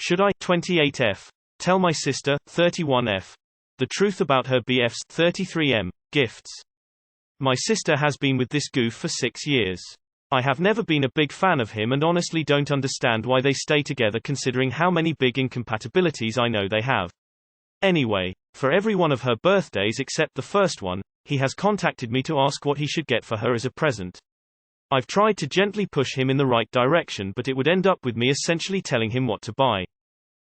Should I 28F tell my sister 31F the truth about her BF's 33M gifts? My sister has been with this goof for 6 years. I have never been a big fan of him and honestly don't understand why they stay together considering how many big incompatibilities I know they have. Anyway, for every one of her birthdays except the first one, he has contacted me to ask what he should get for her as a present. I've tried to gently push him in the right direction, but it would end up with me essentially telling him what to buy.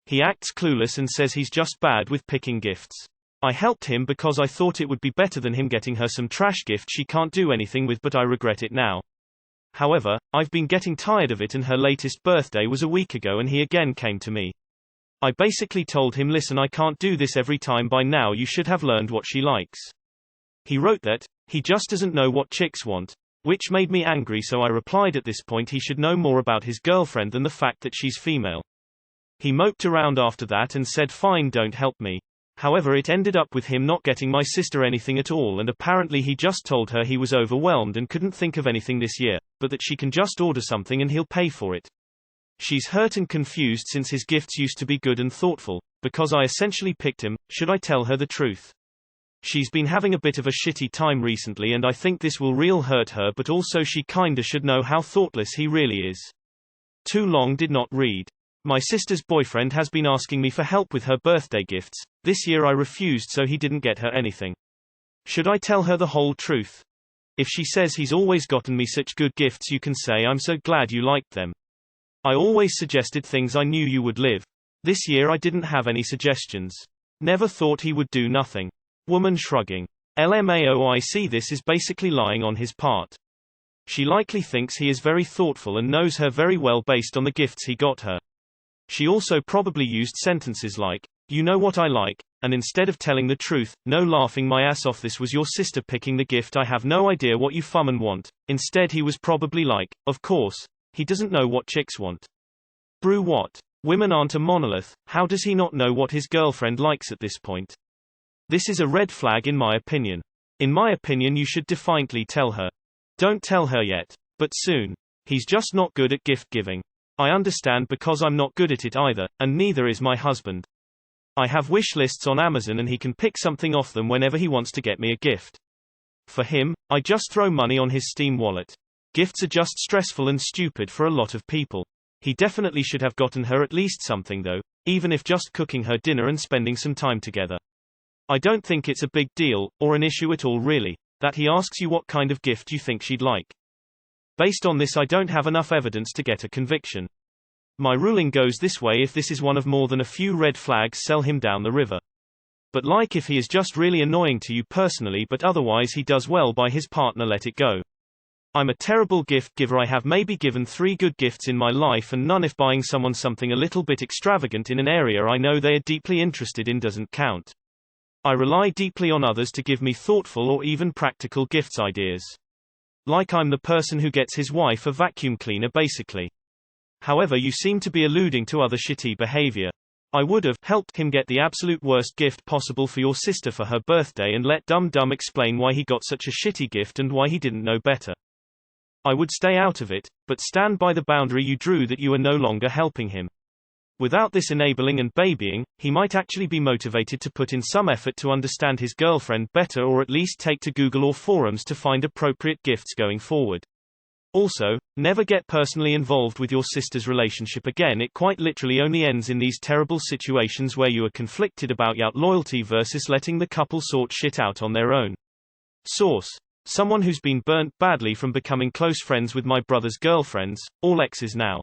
He acts clueless and says he's just bad with picking gifts. I helped him because I thought it would be better than him getting her some trash gift she can't do anything with, but I regret it now. However, I've been getting tired of it, and her latest birthday was a week ago and he again came to me. I basically told him, listen, I can't do this every time, by now you should have learned what she likes. He wrote that he just doesn't know what chicks want, which made me angry, so I replied at this point he should know more about his girlfriend than the fact that she's female. He moped around after that and said fine, don't help me. However, it ended up with him not getting my sister anything at all, and apparently he just told her he was overwhelmed and couldn't think of anything this year, but that she can just order something and he'll pay for it. She's hurt and confused since his gifts used to be good and thoughtful, because I essentially picked him. Should I tell her the truth? She's been having a bit of a shitty time recently and I think this will real hurt her, but also she kinda should know how thoughtless he really is. Too long did not read. My sister's boyfriend has been asking me for help with her birthday gifts. This year I refused, so he didn't get her anything. Should I tell her the whole truth? If she says he's always gotten me such good gifts, you can say I'm so glad you liked them. I always suggested things I knew you would live. This year I didn't have any suggestions. Never thought he would do nothing. Woman shrugging. LMAO, I see this is basically lying on his part. She likely thinks he is very thoughtful and knows her very well based on the gifts he got her. She also probably used sentences like, you know what I like, and instead of telling the truth, no, laughing my ass off, this was your sister picking the gift, I have no idea what you fummin' want. Instead he was probably like, of course, he doesn't know what chicks want. Brew what? Women aren't a monolith. How does he not know what his girlfriend likes at this point? This is a red flag in my opinion. In my opinion you should defiantly tell her. Don't tell her yet, but soon. He's just not good at gift giving. I understand, because I'm not good at it either, and neither is my husband. I have wish lists on Amazon and he can pick something off them whenever he wants to get me a gift. For him, I just throw money on his Steam wallet. Gifts are just stressful and stupid for a lot of people. He definitely should have gotten her at least something though, even if just cooking her dinner and spending some time together. I don't think it's a big deal, or an issue at all really, that he asks you what kind of gift you think she'd like. Based on this I don't have enough evidence to get a conviction. My ruling goes this way: if this is one of more than a few red flags, sell him down the river. But like if he is just really annoying to you personally but otherwise he does well by his partner, let it go. I'm a terrible gift giver. I have maybe given 3 good gifts in my life and none if buying someone something a little bit extravagant in an area I know they are deeply interested in doesn't count. I rely deeply on others to give me thoughtful or even practical gifts ideas. Like I'm the person who gets his wife a vacuum cleaner basically. However, you seem to be alluding to other shitty behavior. I would have helped him get the absolute worst gift possible for your sister for her birthday and let Dum Dum explain why he got such a shitty gift and why he didn't know better. I would stay out of it, but stand by the boundary you drew that you are no longer helping him. Without this enabling and babying, he might actually be motivated to put in some effort to understand his girlfriend better, or at least take to Google or forums to find appropriate gifts going forward. Also, never get personally involved with your sister's relationship again. It quite literally only ends in these terrible situations where you are conflicted about your loyalty versus letting the couple sort shit out on their own. Source: someone who's been burnt badly from becoming close friends with my brother's girlfriends, all exes now.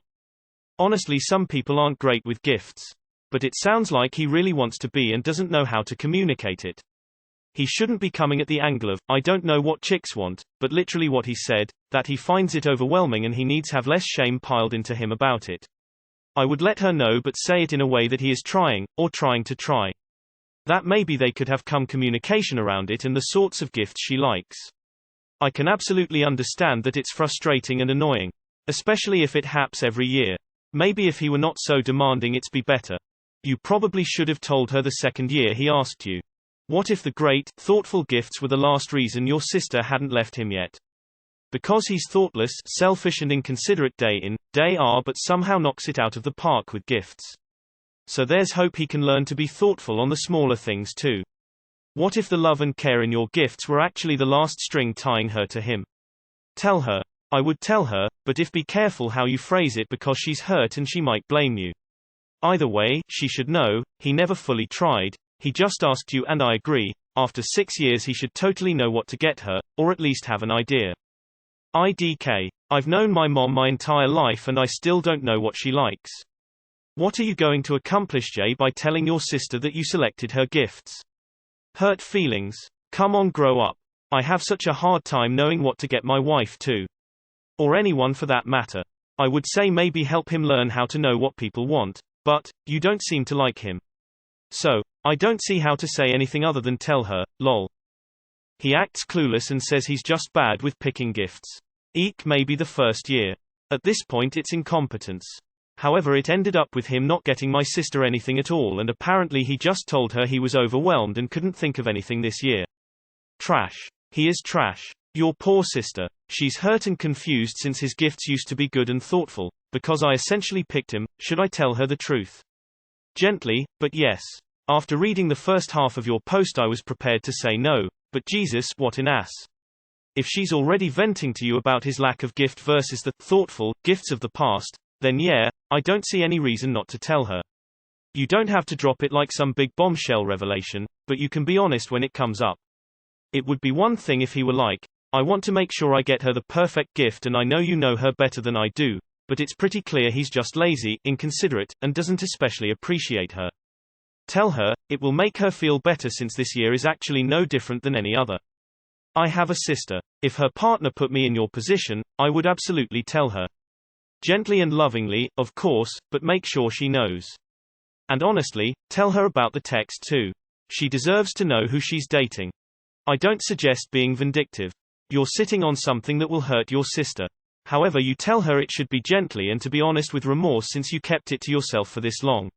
Honestly, some people aren't great with gifts. But it sounds like he really wants to be and doesn't know how to communicate it. He shouldn't be coming at the angle of, I don't know what chicks want, but literally what he said, that he finds it overwhelming and he needs have less shame piled into him about it. I would let her know, but say it in a way that he is trying, or trying to try. That maybe they could have come communication around it and the sorts of gifts she likes. I can absolutely understand that it's frustrating and annoying. Especially if it happens every year. Maybe if he were not so demanding it'd be better. You probably should have told her the second year he asked you. What if the great, thoughtful gifts were the last reason your sister hadn't left him yet? Because he's thoughtless, selfish and inconsiderate day in, day out, but somehow knocks it out of the park with gifts. So there's hope he can learn to be thoughtful on the smaller things too. What if the love and care in your gifts were actually the last string tying her to him? Tell her. I would tell her, but be careful how you phrase it because she's hurt and she might blame you. Either way, she should know, he never fully tried, he just asked you and I agree, after 6 years he should totally know what to get her, or at least have an idea. IDK. I've known my mom my entire life and I still don't know what she likes. What are you going to accomplish, Jay, by telling your sister that you selected her gifts? Hurt feelings. Come on, grow up. I have such a hard time knowing what to get my wife too. Or anyone for that matter. I would say maybe help him learn how to know what people want, but you don't seem to like him. So, I don't see how to say anything other than tell her, lol. He acts clueless and says he's just bad with picking gifts. Eek, maybe the first year. At this point it's incompetence. However, it ended up with him not getting my sister anything at all, and apparently he just told her he was overwhelmed and couldn't think of anything this year. Trash. He is trash. Your poor sister. She's hurt and confused since his gifts used to be good and thoughtful. Because I essentially picked him, should I tell her the truth? Gently, but yes. After reading the first half of your post I was prepared to say no, but Jesus, what an ass. If she's already venting to you about his lack of gift versus the thoughtful gifts of the past, then yeah, I don't see any reason not to tell her. You don't have to drop it like some big bombshell revelation, but you can be honest when it comes up. It would be one thing if he were like, I want to make sure I get her the perfect gift and I know you know her better than I do, but it's pretty clear he's just lazy, inconsiderate, and doesn't especially appreciate her. Tell her, it will make her feel better since this year is actually no different than any other. I have a sister. If her partner put me in your position, I would absolutely tell her. Gently and lovingly, of course, but make sure she knows. And honestly, tell her about the text too. She deserves to know who she's dating. I don't suggest being vindictive. You're sitting on something that will hurt your sister. However, you tell her it should be gently and to be honest with remorse since you kept it to yourself for this long.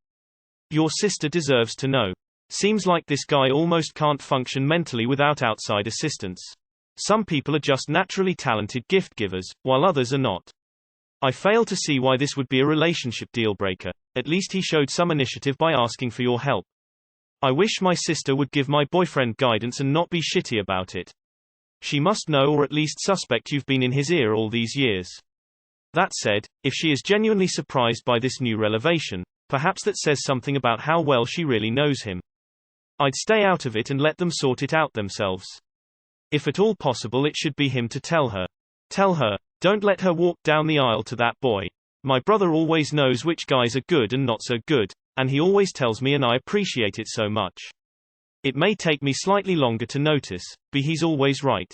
Your sister deserves to know. Seems like this guy almost can't function mentally without outside assistance. Some people are just naturally talented gift givers, while others are not. I fail to see why this would be a relationship deal-breaker. At least he showed some initiative by asking for your help. I wish my sister would give my boyfriend guidance and not be shitty about it. She must know or at least suspect you've been in his ear all these years. That said, if she is genuinely surprised by this new revelation, perhaps that says something about how well she really knows him. I'd stay out of it and let them sort it out themselves. If at all possible, it should be him to tell her. Tell her, don't let her walk down the aisle to that boy. My brother always knows which guys are good and not so good, and he always tells me and I appreciate it so much. It may take me slightly longer to notice, but he's always right.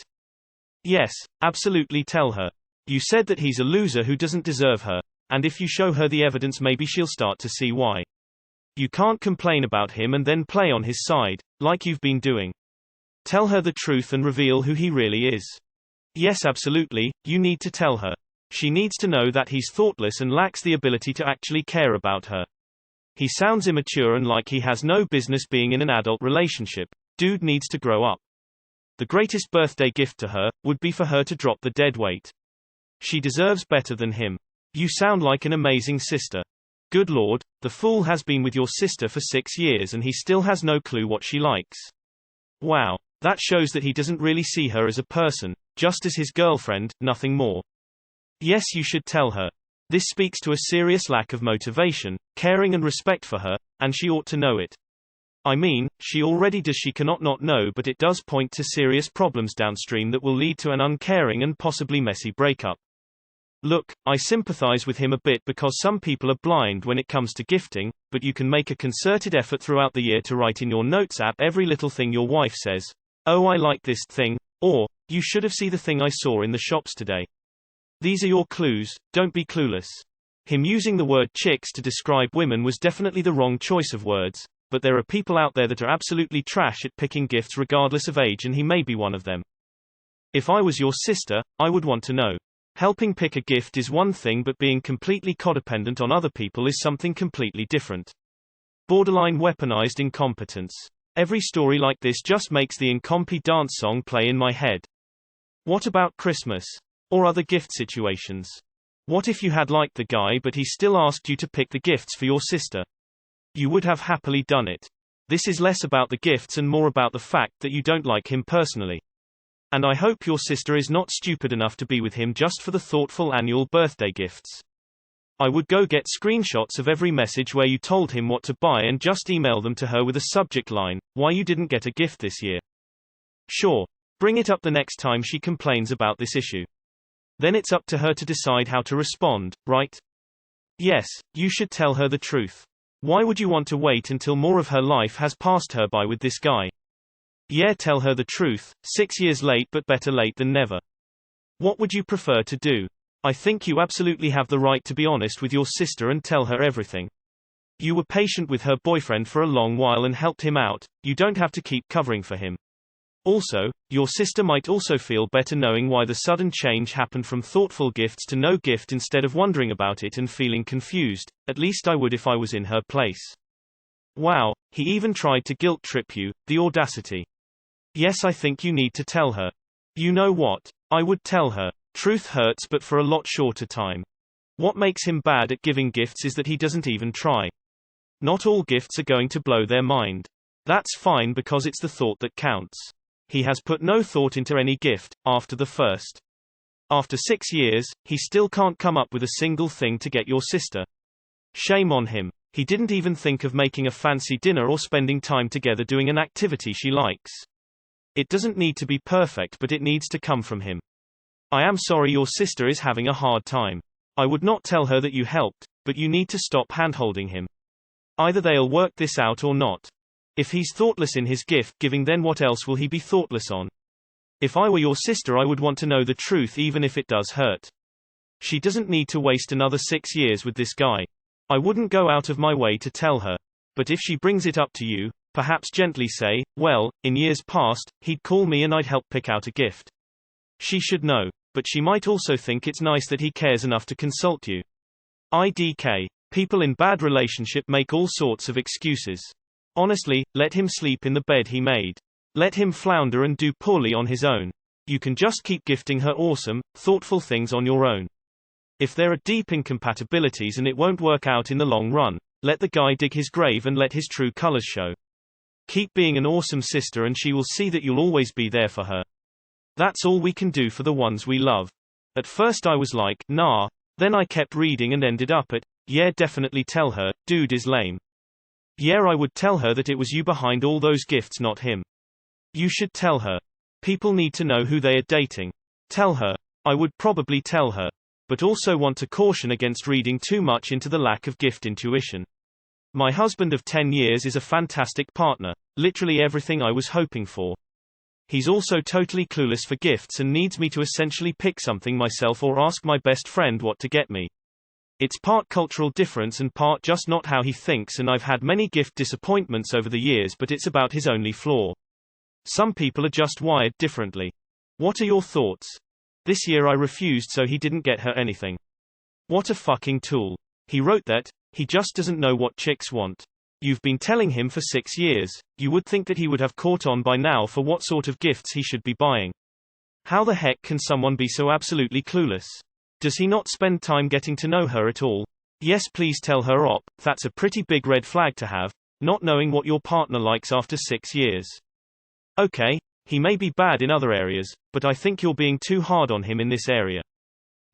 Yes, absolutely tell her. You said that he's a loser who doesn't deserve her, and if you show her the evidence maybe she'll start to see why. You can't complain about him and then play on his side, like you've been doing. Tell her the truth and reveal who he really is. Yes, absolutely, you need to tell her. She needs to know that he's thoughtless and lacks the ability to actually care about her. He sounds immature and like he has no business being in an adult relationship. Dude needs to grow up. The greatest birthday gift to her would be for her to drop the dead weight. She deserves better than him. You sound like an amazing sister. Good Lord, the fool has been with your sister for 6 years and he still has no clue what she likes. Wow, that shows that he doesn't really see her as a person, just as his girlfriend, nothing more. Yes, you should tell her. This speaks to a serious lack of motivation, caring and respect for her, and she ought to know it. I mean, she already does. She cannot not know, but it does point to serious problems downstream that will lead to an uncaring and possibly messy breakup. Look, I sympathize with him a bit because some people are blind when it comes to gifting, but you can make a concerted effort throughout the year to write in your notes app every little thing your wife says. Oh, I like this thing, or, you should have seen the thing I saw in the shops today. These are your clues, don't be clueless. Him using the word chicks to describe women was definitely the wrong choice of words, but there are people out there that are absolutely trash at picking gifts regardless of age, and he may be one of them. If I was your sister, I would want to know. Helping pick a gift is one thing, but being completely codependent on other people is something completely different. Borderline weaponized incompetence. Every story like this just makes the Incompy dance song play in my head. What about Christmas? Or other gift situations? What if you had liked the guy but he still asked you to pick the gifts for your sister? You would have happily done it. This is less about the gifts and more about the fact that you don't like him personally. And I hope your sister is not stupid enough to be with him just for the thoughtful annual birthday gifts. I would go get screenshots of every message where you told him what to buy and just email them to her with a subject line, "Why you didn't get a gift this year?" Sure. Bring it up the next time she complains about this issue. Then it's up to her to decide how to respond, right? Yes, you should tell her the truth. Why would you want to wait until more of her life has passed her by with this guy? Yeah, tell her the truth, 6 years late but better late than never. What would you prefer to do? I think you absolutely have the right to be honest with your sister and tell her everything. You were patient with her boyfriend for a long while and helped him out, you don't have to keep covering for him. Also, your sister might also feel better knowing why the sudden change happened from thoughtful gifts to no gift instead of wondering about it and feeling confused. At least I would if I was in her place. Wow, he even tried to guilt trip you, the audacity. Yes, I think you need to tell her. You know what? I would tell her. Truth hurts but for a lot shorter time. What makes him bad at giving gifts is that he doesn't even try. Not all gifts are going to blow their mind. That's fine because it's the thought that counts. He has put no thought into any gift, after the first. After 6 years, he still can't come up with a single thing to get your sister. Shame on him. He didn't even think of making a fancy dinner or spending time together doing an activity she likes. It doesn't need to be perfect but it needs to come from him. I am sorry your sister is having a hard time. I would not tell her that you helped, but you need to stop handholding him. Either they'll work this out or not. If he's thoughtless in his gift giving, then what else will he be thoughtless on? If I were your sister I would want to know the truth even if it does hurt. She doesn't need to waste another 6 years with this guy. I wouldn't go out of my way to tell her. But if she brings it up to you, perhaps gently say, well, in years past, he'd call me and I'd help pick out a gift. She should know, but she might also think it's nice that he cares enough to consult you. IDK. People in bad relationship make all sorts of excuses. Honestly, let him sleep in the bed he made. Let him flounder and do poorly on his own. You can just keep gifting her awesome, thoughtful things on your own. If there are deep incompatibilities and it won't work out in the long run, let the guy dig his grave and let his true colors show. Keep being an awesome sister and she will see that you'll always be there for her. That's all we can do for the ones we love. At first I was like, nah. Then I kept reading and ended up at, yeah, definitely tell her, dude is lame. Yeah, I would tell her that it was you behind all those gifts, not him. You should tell her. People need to know who they are dating. Tell her. I would probably tell her. But also want to caution against reading too much into the lack of gift intuition. My husband of 10 years is a fantastic partner. Literally everything I was hoping for. He's also totally clueless for gifts and needs me to essentially pick something myself or ask my best friend what to get me. It's part cultural difference and part just not how he thinks, and I've had many gift disappointments over the years, but it's about his only flaw. Some people are just wired differently. What are your thoughts? This year I refused so he didn't get her anything. What a fucking tool. He wrote that, he just doesn't know what chicks want. You've been telling him for 6 years, you would think that he would have caught on by now for what sort of gifts he should be buying. How the heck can someone be so absolutely clueless? Does he not spend time getting to know her at all? Yes, please tell her op, that's a pretty big red flag to have, not knowing what your partner likes after 6 years. Okay, he may be bad in other areas, but I think you're being too hard on him in this area.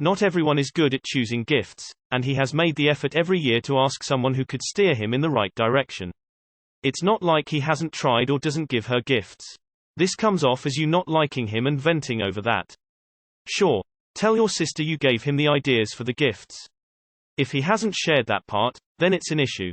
Not everyone is good at choosing gifts, and he has made the effort every year to ask someone who could steer him in the right direction. It's not like he hasn't tried or doesn't give her gifts. This comes off as you not liking him and venting over that. Sure. Tell your sister you gave him the ideas for the gifts. If he hasn't shared that part, then it's an issue.